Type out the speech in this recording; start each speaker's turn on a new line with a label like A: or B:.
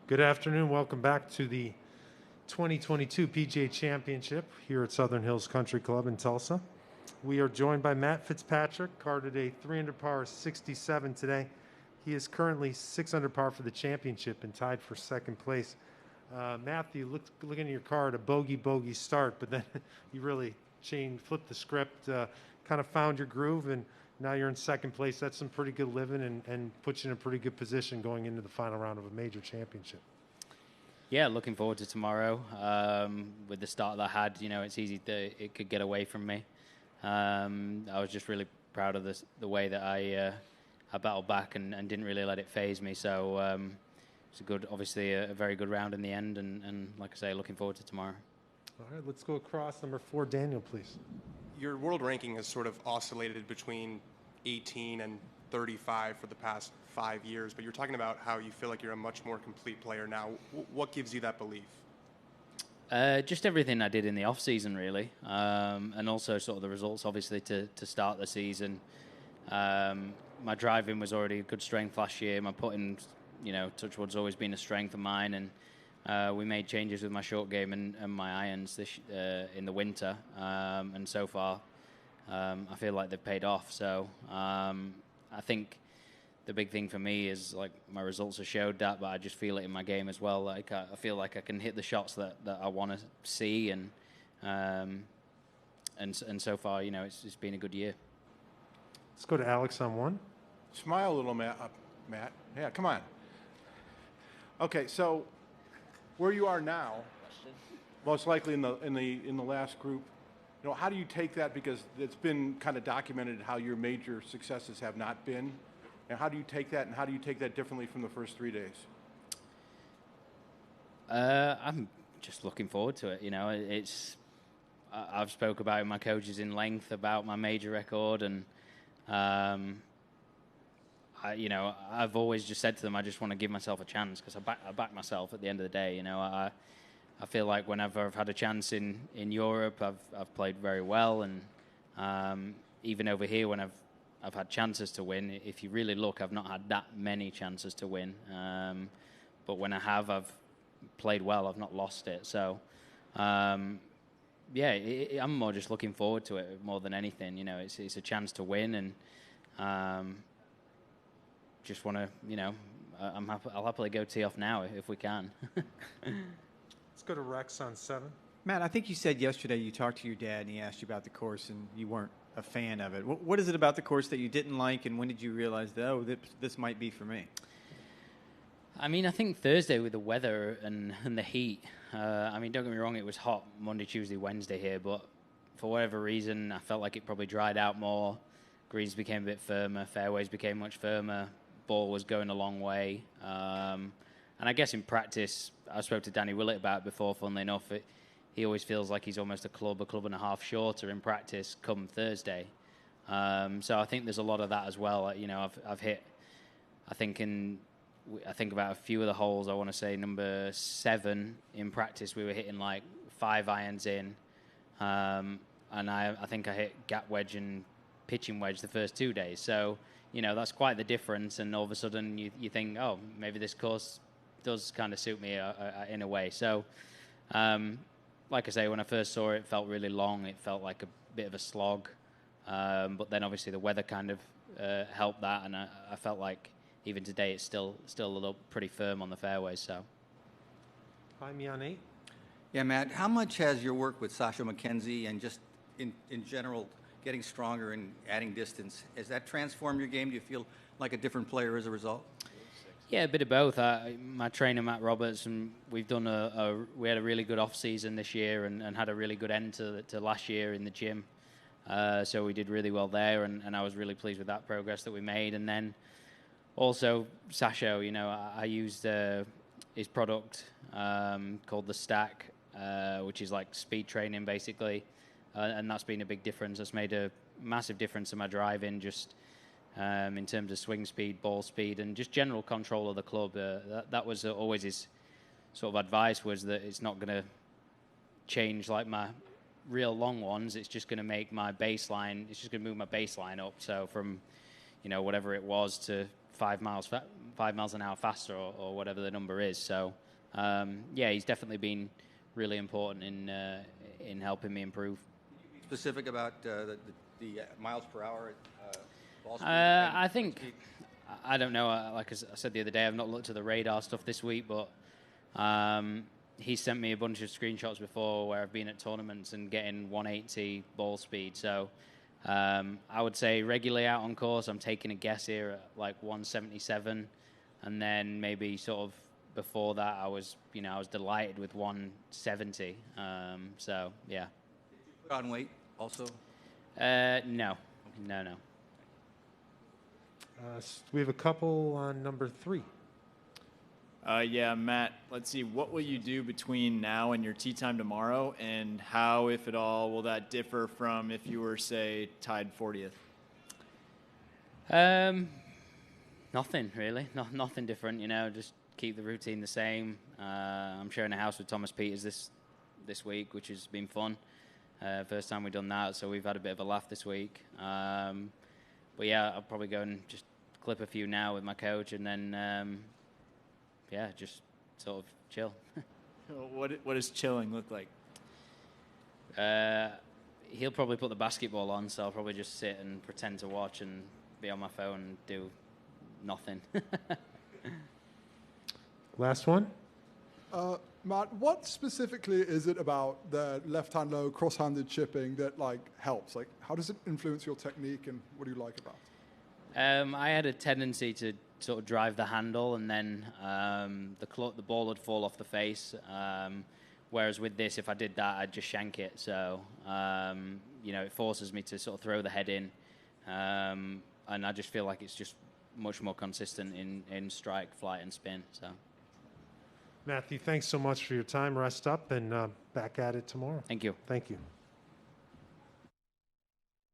A: Good afternoon. Welcome back to the 2022 PGA Championship here at Southern Hills Country Club in Tulsa. We are joined by Matt Fitzpatrick, carded a 300 par 67 today. He is currently 6 under par for the championship and tied for second place. Matthew, looking at your card, a bogey start, but then you really flipped the script, kind of found your groove, and now you're in second place. That's some pretty good living and puts you in a pretty good position going into the final round of a major championship.
B: Yeah, looking forward to tomorrow. With the start that I had, it's easy that it could get away from me. I was just really proud of the way that I battled back and didn't really let it faze me. So it's obviously a very good round in the end. And like I say, looking forward to tomorrow.
A: All right, let's go across. Number 4, Daniel, please.
C: Your world ranking has sort of oscillated between 18 and 35 for the past 5 years, but you're talking about how you feel like you're a much more complete player now. What gives you that belief?
B: Just everything I did in the off season, really, and also sort of the results, obviously, to start the season. My driving was already a good strength last year. My putting, touch wood's always been a strength of mine, and we made changes with my short game and my irons in the winter, and so far I feel like they've paid off. So I think the big thing for me is, like, my results have showed that, but I just feel it in my game as well. Like, I feel like I can hit the shots that I want to see, and so far, it's been a good year.
A: Let's go to Alex on 1.
D: Smile a little, Matt. Yeah, come on. Okay, so where you are now, most likely in the last group, how do you take that? Because it's been kind of documented how your major successes have not been. And how do you take that, and how do you take that differently from the first 3 days?
B: I'm just looking forward to it. I've spoke about it with my coaches in length about my major record, and I've always just said to them, I just want to give myself a chance, because I back myself at the end of the day. I feel like whenever I've had a chance in Europe, I've played very well, and even over here when I've had chances to win. If you really look, I've not had that many chances to win. But when I have, I've played well. I've not lost it. So, I'm more just looking forward to it more than anything. It's a chance to win, and just want to, I'll happily go tee off now if we can.
A: Let's go to Rex on 7.
E: Matt, I think you said yesterday you talked to your dad and he asked you about the course and you weren't a fan of it. What is it about the course that you didn't like, and when did you realize that, this might be for me?
B: I mean, I think Thursday with the weather and the heat, don't get me wrong, it was hot Monday, Tuesday, Wednesday here, but for whatever reason, I felt like it probably dried out more. Greens became a bit firmer, fairways became much firmer, ball was going a long way. And I guess in practice, I spoke to Danny Willett about it before, funnily enough, he always feels like he's almost a club and a half shorter in practice come Thursday. So I think there's a lot of that as well. I've hit, I think about a few of the holes, I want to say number 7 in practice, we were hitting like 5 irons in. And I think I hit gap wedge and pitching wedge the first 2 days. So, that's quite the difference. And all of a sudden you think, oh, maybe this course does kind of suit me in a way. So, like I say, when I first saw it, it felt really long. It felt like a bit of a slog. But then obviously the weather kind of helped that. And I felt like even today it's still a little pretty firm on the fairways. So.
A: Jaime on 8.
F: Yeah, Matt, how much has your work with Sasha McKenzie and just in general getting stronger and adding distance, has that transformed your game? Do you feel like a different player as a result?
B: Yeah, a bit of both. My trainer, Matt Roberts, and we've done we had a really good off season this year and had a really good end to last year in the gym. So we did really well there, and I was really pleased with that progress that we made. And then also Sasha, I used his product called the Stack, which is like speed training basically, and that's been a big difference. That's made a massive difference in my driving, just in terms of swing speed, ball speed, and just general control of the club. That was always his sort of advice, was that it's not going to change like my real long ones. It's just going to make my baseline, it's just going to move my baseline up. So from, whatever it was to 5 5 miles an hour faster or whatever the number is. So, yeah, he's definitely been really important in helping me improve.
F: Specific about the miles per hour ball speed?
B: I think, I don't know, like I said the other day, I've not looked at the radar stuff this week, but he sent me a bunch of screenshots before where I've been at tournaments and getting 180 ball speed. So I would say regularly out on course, I'm taking a guess here at like 177. And then maybe sort of before that, I was delighted with 170. So, yeah.
F: Did you put on weight also?
B: No.
A: We have a couple on number 3.
G: Yeah, Matt, let's see. What will you do between now and your tee time tomorrow, and how, if at all, will that differ from if you were, say, tied 40th?
B: Nothing, really. Nothing different, just keep the routine the same. I'm sharing a house with Thomas Peters this week, which has been fun. First time we've done that, so we've had a bit of a laugh this week. But, yeah, I'll probably go and just clip a few now with my coach, and then... yeah, just sort of chill.
G: What does chilling look like?
B: He'll probably put the basketball on, so I'll probably just sit and pretend to watch and be on my phone and do nothing.
A: Last one.
H: Matt, what specifically is it about the left-hand low, cross-handed chipping that helps? How does it influence your technique, and what do you like about it?
B: I had a tendency to sort of drive the handle, and then the ball would fall off the face. Whereas with this, if I did that, I'd just shank it. So, it forces me to sort of throw the head in. And I just feel like it's just much more consistent in strike, flight, and spin. So,
A: Matthew, thanks so much for your time. Rest up and back at it tomorrow.
B: Thank you.
A: Thank you.